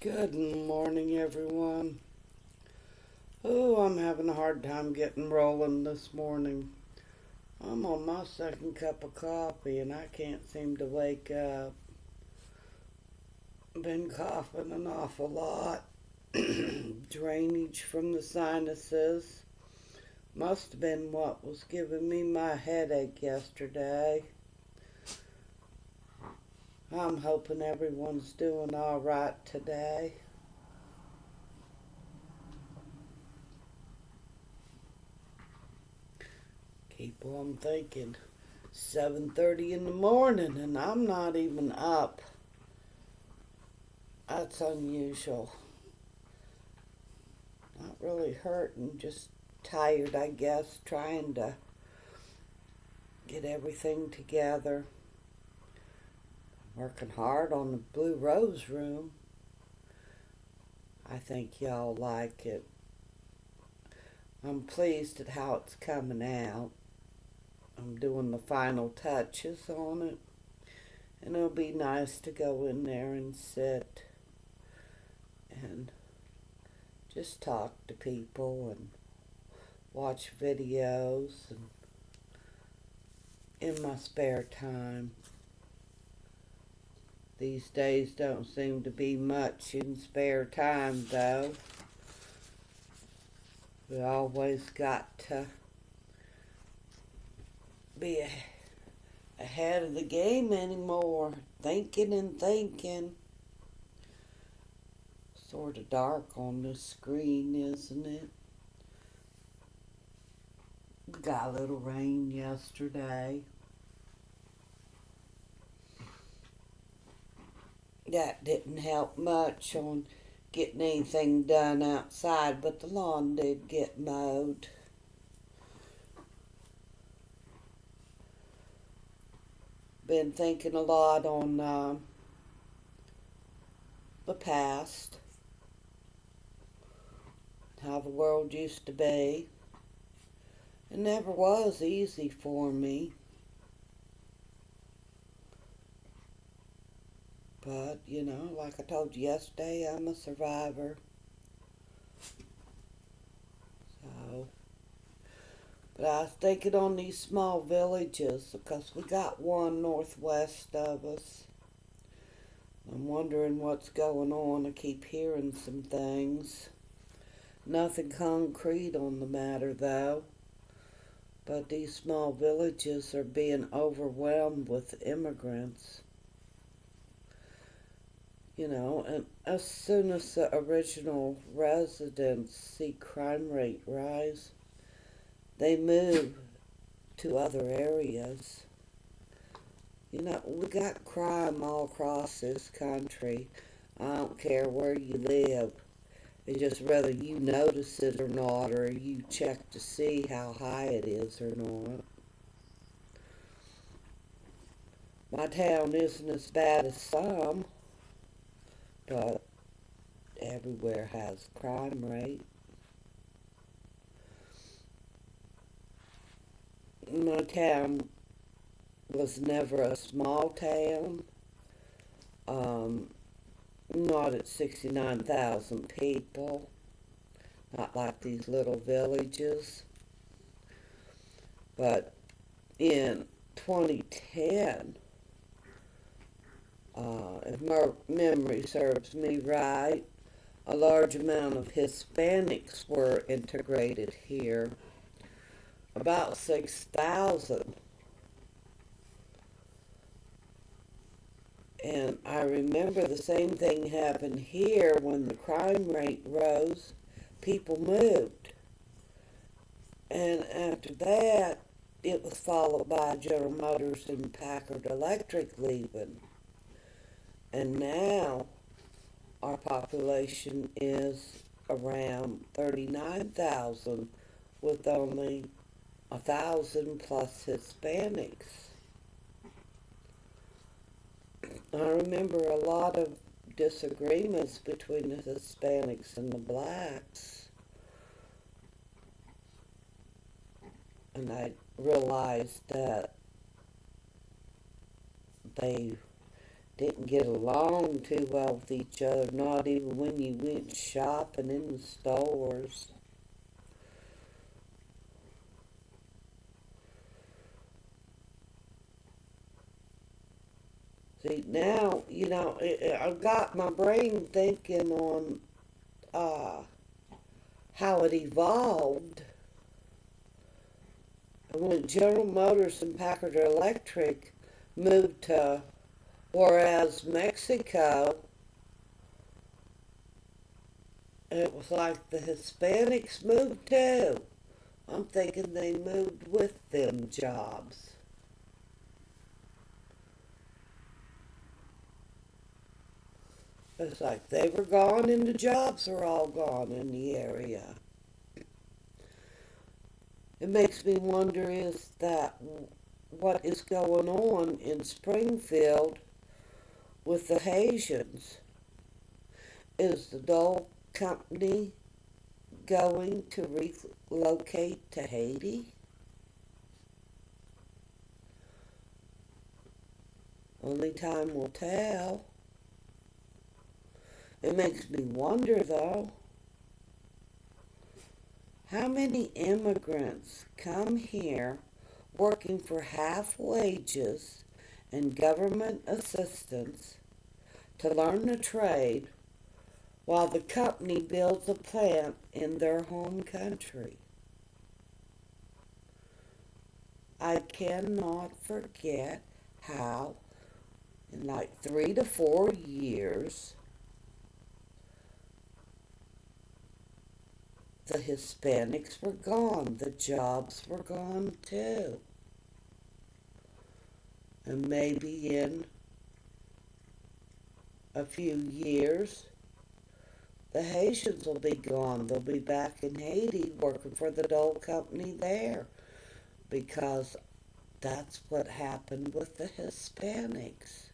Good morning, everyone. Oh, I'm having a hard time getting rolling this morning. I'm on my second cup of coffee and I can't seem to wake up. Been coughing an awful lot. Drainage from the sinuses. Must have been what was giving me my headache yesterday. I'm hoping everyone's doing all right today. Keep on thinking. 7:30 in the morning and I'm not even up. That's unusual. Not really hurting, just tired, I guess, trying to get everything together. Working hard on the Blue Rose Room. I think y'all like it. I'm pleased at how it's coming out. I'm doing the final touches on it. And it'll be nice to go in there and sit and just talk to people and watch videos and in my spare time. These days don't seem to be much in spare time though. We always got to be ahead of the game anymore. Thinking and thinking. Sort of dark on the screen, isn't it? We got a little rain yesterday. That didn't help much on getting anything done outside, but the lawn did get mowed. Been thinking a lot on the past, how the world used to be. It never was easy for me. But, like I told you yesterday, I'm a survivor. So, but I was thinking on these small villages, because we got one northwest of us. I'm wondering what's going on. I keep hearing some things. Nothing concrete on the matter, though. But these small villages are being overwhelmed with immigrants. And as soon as the original residents see crime rate rise, they move to other areas. We got crime all across this country. I don't care where you live. It's just whether you notice it or not, or you check to see how high it is or not. My town isn't as bad as some, but everywhere has crime rate. My town was never a small town. Not at 69,000 people. Not like these little villages. But in 2010, if my memory serves me right, a large amount of Hispanics were integrated here. About 6,000. And I remember the same thing happened here when the crime rate rose. People moved. And after that, it was followed by General Motors and Packard Electric leaving. And now our population is around 39,000 with only 1,000 plus Hispanics. I remember a lot of disagreements between the Hispanics and the blacks. And I realized that they didn't get along too well with each other, not even when you went shopping in the stores. See, now, I've got my brain thinking on uh, how it evolved. And when General Motors and Packard Electric moved to Juarez, Mexico, it was like the Hispanics moved too. I'm thinking they moved with them jobs. It's like they were gone and the jobs are all gone in the area. It makes me wonder is that what is going on in Springfield with the Haitians? Is the Dole Company going to relocate to Haiti? Only time will tell. It makes me wonder though, how many immigrants come here working for half wages and government assistance to learn the trade while the company builds a plant in their home country? I cannot forget how in like 3 to 4 years the Hispanics were gone. The jobs were gone too. And maybe in a few years, the Haitians will be gone. They'll be back in Haiti working for the Dole Company there because that's what happened with the Hispanics.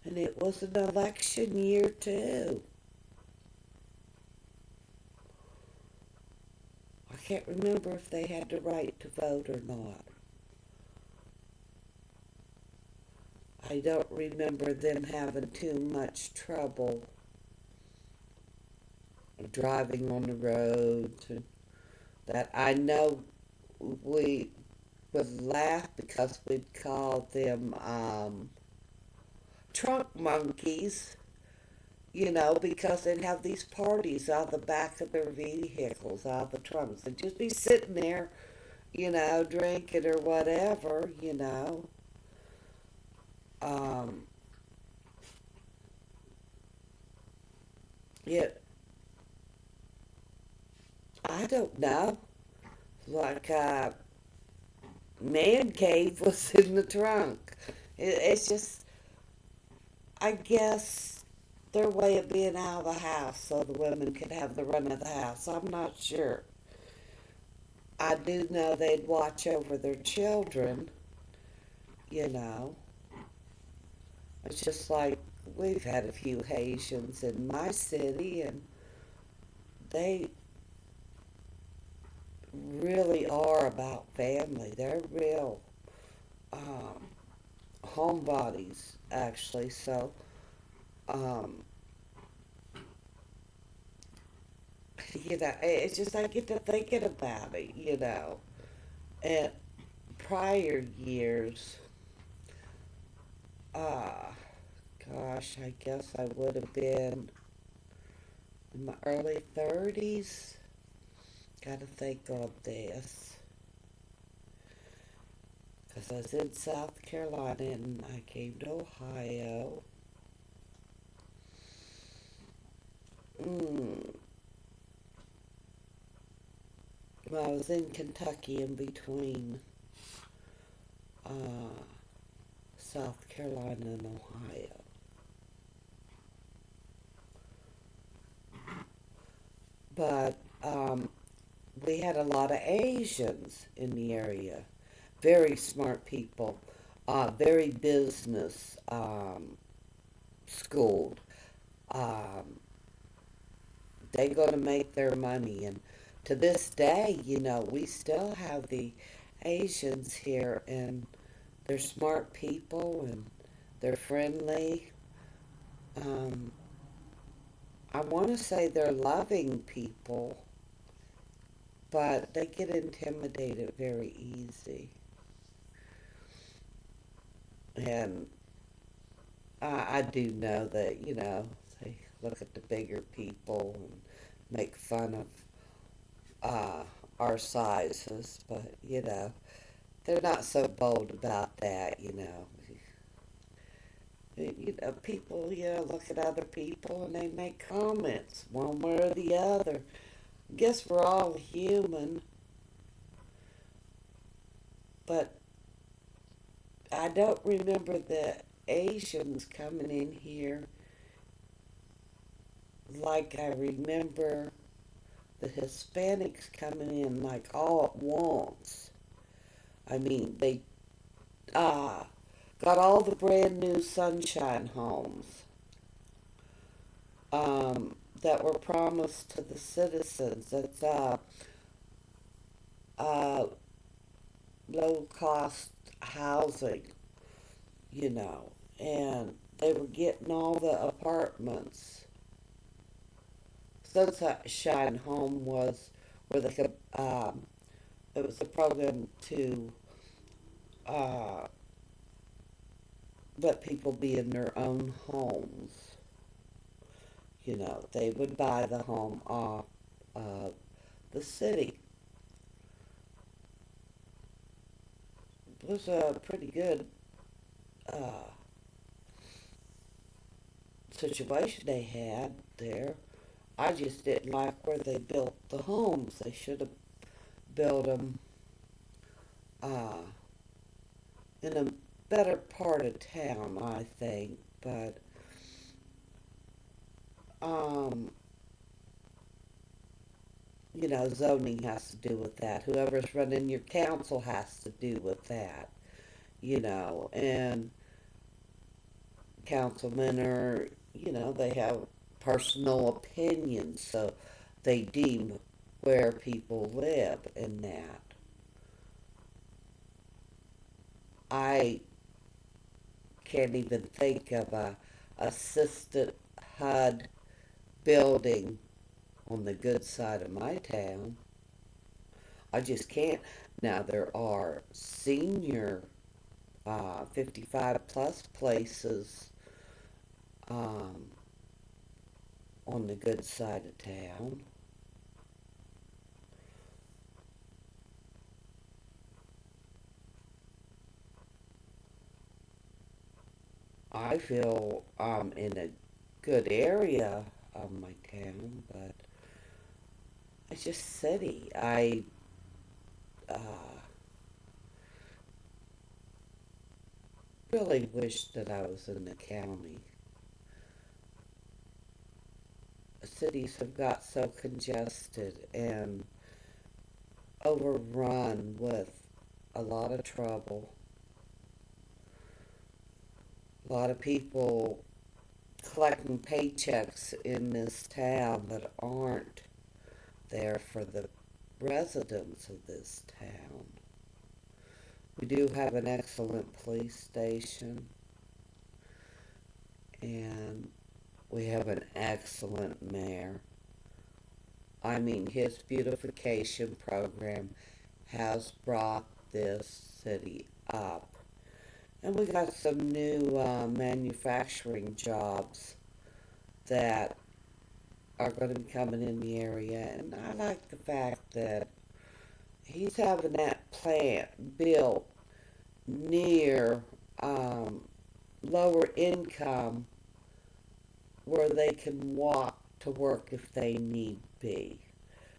And it was an election year too. I can't remember if they had the right to vote or not. I don't remember them having too much trouble driving on the roads. And that I know we would laugh because we'd call them trunk monkeys, because they'd have these parties out the back of their vehicles, out of the trunks. They'd just be sitting there, drinking or whatever. Um, yeah, I don't know. Like, man cave was in the trunk. It's just, I guess, their way of being out of the house so the women could have the run of the house. I'm not sure. I do know they'd watch over their children, you know. It's just like we've had a few Haitians in my city, and they really are about family. They're real homebodies, actually. So, um, it's just I get to thinking about it. And prior years, uh, gosh, I guess I would have been in my early 30s. Gotta think on this. Because I was in South Carolina and I came to Ohio. Mm. Well, I was in Kentucky in between uh, South Carolina and Ohio. But we had a lot of Asians in the area. Very smart people. Very business schooled. Um, they go to make their money, and to this day, we still have the Asians here, and they're smart people and they're friendly. Um, I want to say they're loving people, but they get intimidated very easy. And I do know that, they look at the bigger people and make fun of uh, our sizes, but, they're not so bold about that, People, look at other people and they make comments one way or the other. Guess we're all human, but I don't remember the Asians coming in here like I remember the Hispanics coming in like all at once. I mean, they uh, got all the brand new sunshine homes that were promised to the citizens. It's uh, low cost housing, and they were getting all the apartments. Sunshine Home was where they could, it was a program to uh, let people be in their own homes. They would buy the home off the city. It was a pretty good uh, situation they had there. I just didn't like where they built the homes. They should have built them uh, in a better part of town, I think. But um, zoning has to do with that. Whoever's running your council has to do with that. And councilmen are, they have personal opinions, so they deem where people live in that. I can't even think of a assisted HUD building on the good side of my town. I just can't. Now, there are senior 55 plus places um, on the good side of town. I feel I'm in a good area of my town, but it's just city. I uh, really wish that I was in the county. Cities have got so congested and overrun with a lot of trouble. A lot of people collecting paychecks in this town that aren't there for the residents of this town. We do have an excellent police station, and we have an excellent mayor. I mean, his beautification program has brought this city up. And we got some new manufacturing jobs that are going to be coming in the area. And I like the fact that he's having that plant built near lower income where they can walk to work if they need be.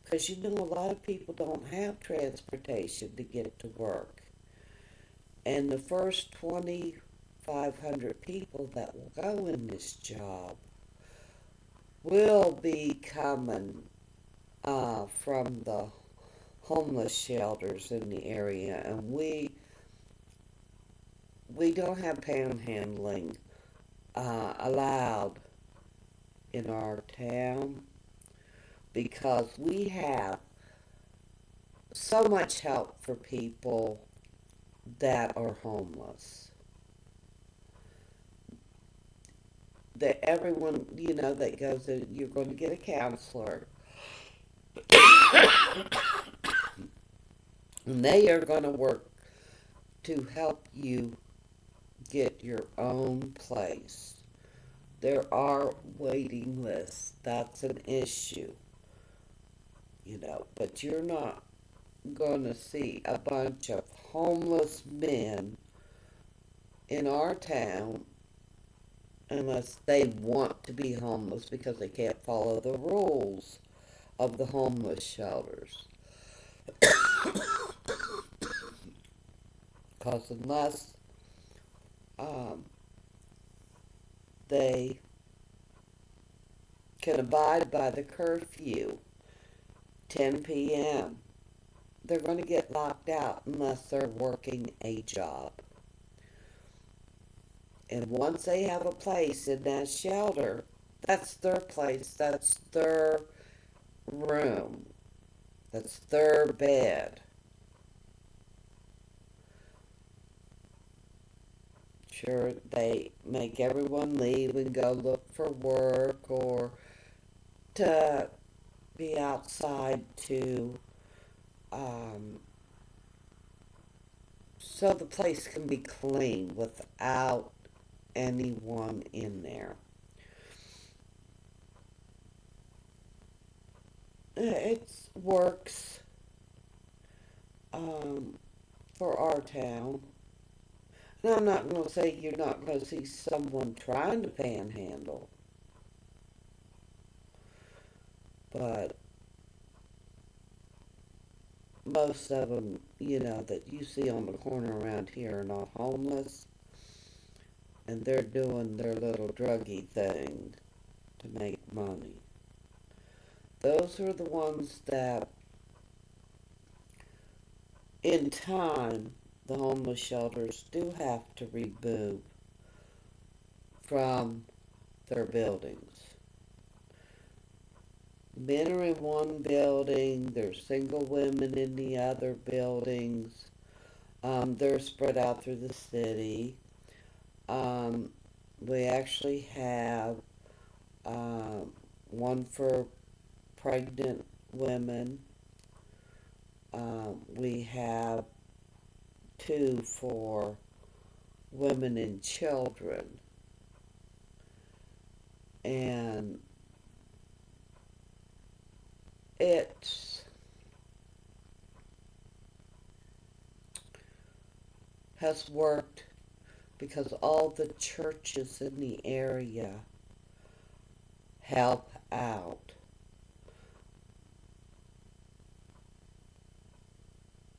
Because a lot of people don't have transportation to get to work. And the first 2,500 people that will go in this job will be coming from the homeless shelters in the area. And we don't have panhandling allowed in our town because we have so much help for people that are homeless. That everyone, that goes in, you're going to get a counselor. And they are going to work to help you get your own place. There are waiting lists. That's an issue, but you're not going to see a bunch of homeless men in our town unless they want to be homeless because they can't follow the rules of the homeless shelters. Because unless um, they can abide by the curfew, 10 p.m., they're going to get locked out unless they're working a job. And once they have a place in that shelter, that's their place, that's their room, that's their bed. Sure, they make everyone leave and go look for work or to be outside to, so the place can be clean without anyone in there. It works um, for our town. And I'm not going to say you're not going to see someone trying to panhandle, but most of them, that you see on the corner around here are not homeless, and they're doing their little druggy thing to make money. Those are the ones that, in time, the homeless shelters do have to remove from their buildings. Men are in one building, there's single women in the other buildings. They're spread out through the city. Um, we actually have one for pregnant women. We have two for women and children. And it has worked because all the churches in the area help out.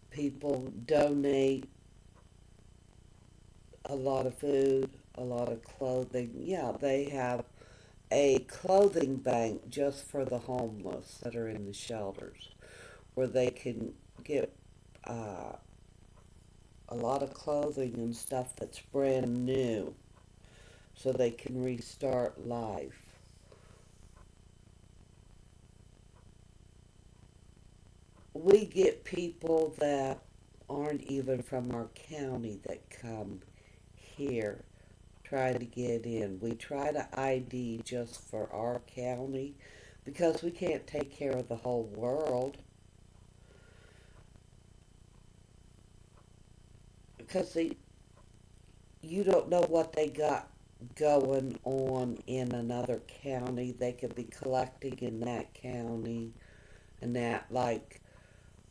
People donate a lot of food, a lot of clothing. Yeah, they have a clothing bank just for the homeless that are in the shelters where they can get a lot of clothing and stuff that's brand new so they can restart life. We get people that aren't even from our county that come here try to get in. We try to ID just for our county because we can't take care of the whole world. Because you don't know what they got going on in another county. They could be collecting in that county and that, like,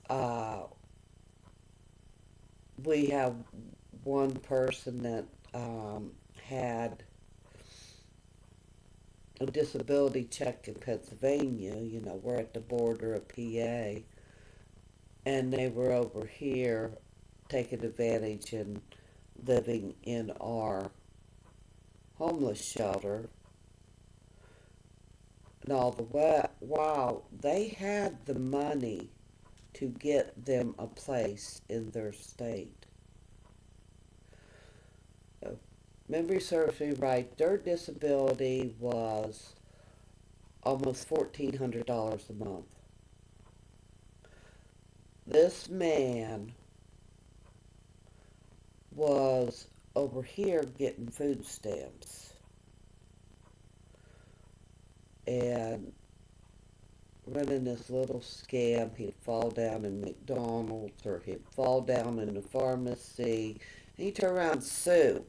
uh, we have one person that had a disability check in Pennsylvania. We're at the border of PA, and they were over here taking advantage and living in our homeless shelter. And all the while, they had the money to get them a place in their state. If memory serves me right, their disability was almost $1,400 a month. This man was over here getting food stamps and running this little scam. He'd fall down in McDonald's or he'd fall down in the pharmacy. And he'd turn around and sue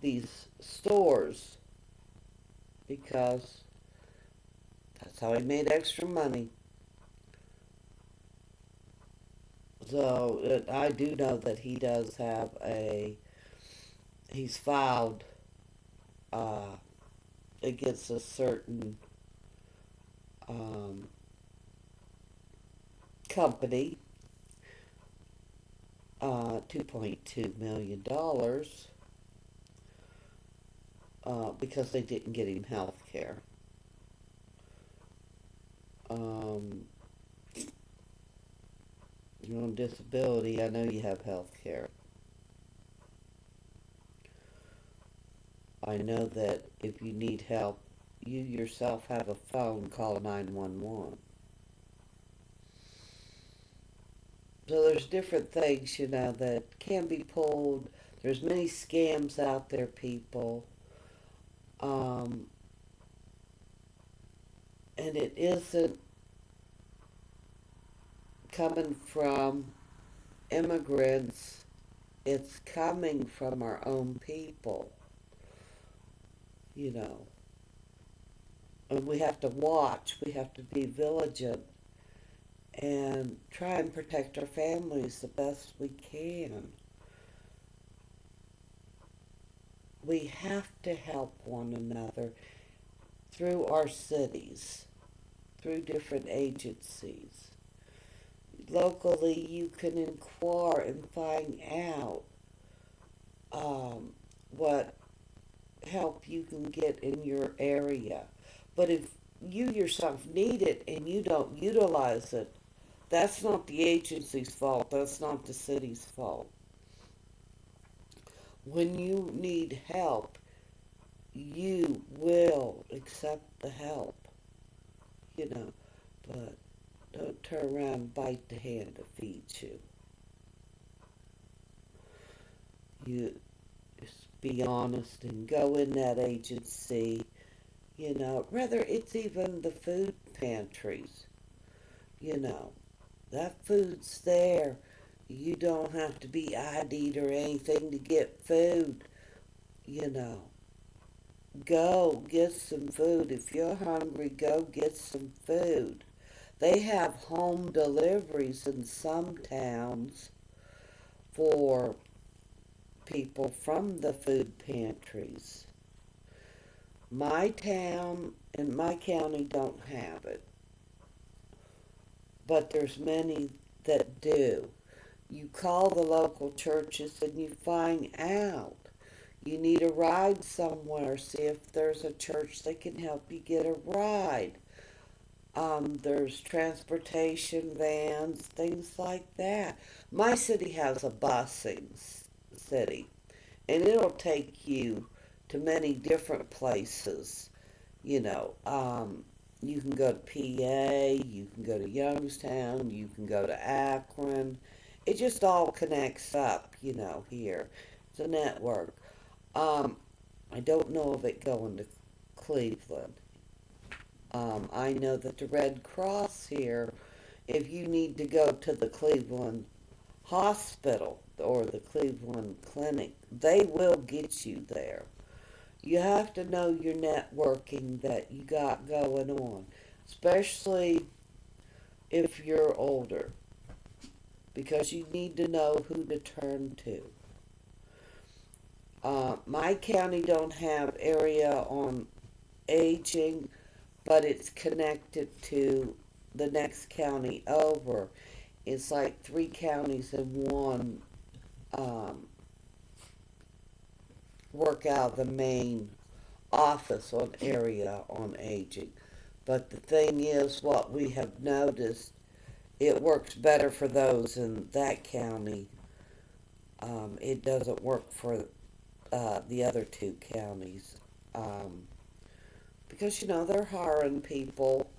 these stores because that's how he made extra money. So I do know that he does have he's filed uh, against a certain um, company, $2.2 million because they didn't get him health care. Um, you're on disability, I know you have health care. I know that if you need help, you yourself have a phone, call 911. So there's different things, that can be pulled. There's many scams out there, people. Um, and it isn't coming from immigrants. It's coming from our own people, you know. And we have to watch. We have to be vigilant and try and protect our families the best we can. We have to help one another through our cities, through different agencies. Locally, you can inquire and find out what help you can get in your area. But if you yourself need it and you don't utilize it, that's not the agency's fault. That's not the city's fault. When you need help, you will accept the help, you know, but don't turn around and bite the hand that feeds you. You just be honest and go in that agency, whether it's even the food pantries, you know, that food's there. You don't have to be ID'd or anything to get food, you know. Go get some food. If you're hungry, go get some food. They have home deliveries in some towns for people from the food pantries. My town and my county don't have it, but there's many that do. You call the local churches and you find out. You need a ride somewhere. See if there's a church that can help you get a ride. There's transportation vans, things like that. My city has a city, and it'll take you to many different places. You know, you can go to PA, you can go to Youngstown, you can go to Akron. It just all connects up, here. It's a network. Um, I don't know of it going to Cleveland. I know that the Red Cross here, if you need to go to the Cleveland Hospital or the Cleveland Clinic, they will get you there. You have to know your networking that you got going on, especially if you're older, because you need to know who to turn to. My county don't have area on aging, but it's connected to the next county over. It's like three counties in one work out the main office on area on aging. But the thing is, what we have noticed, it works better for those in that county. It doesn't work for the other two counties. Because, they're hiring people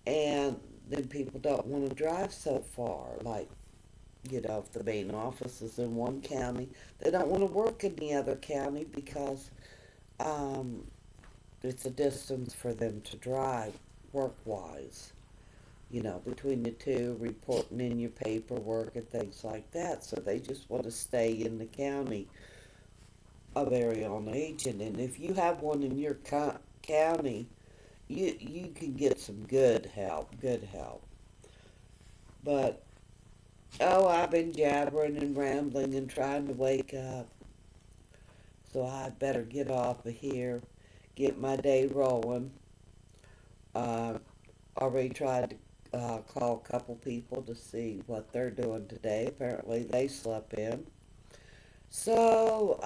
And then people don't want to drive so far. Like, if the main office is in one county, they don't want to work in the other county because um, it's a distance for them to drive work-wise. Between the two, reporting in your paperwork and things like that. So they just want to stay in the county of area on agent. And if you have one in your county, you can get some good help, good help. But, oh, I've been jabbering and rambling and trying to wake up. So I better get off of here, get my day rolling. Uh, Already tried to call a couple people to see what they're doing today. Apparently they slept in. So,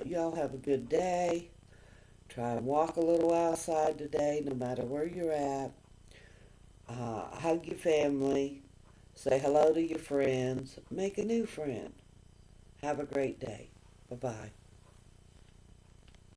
y'all have a good day. Try and walk a little outside today, no matter where you're at. Hug your family. Say hello to your friends. Make a new friend. Have a great day. Bye-bye.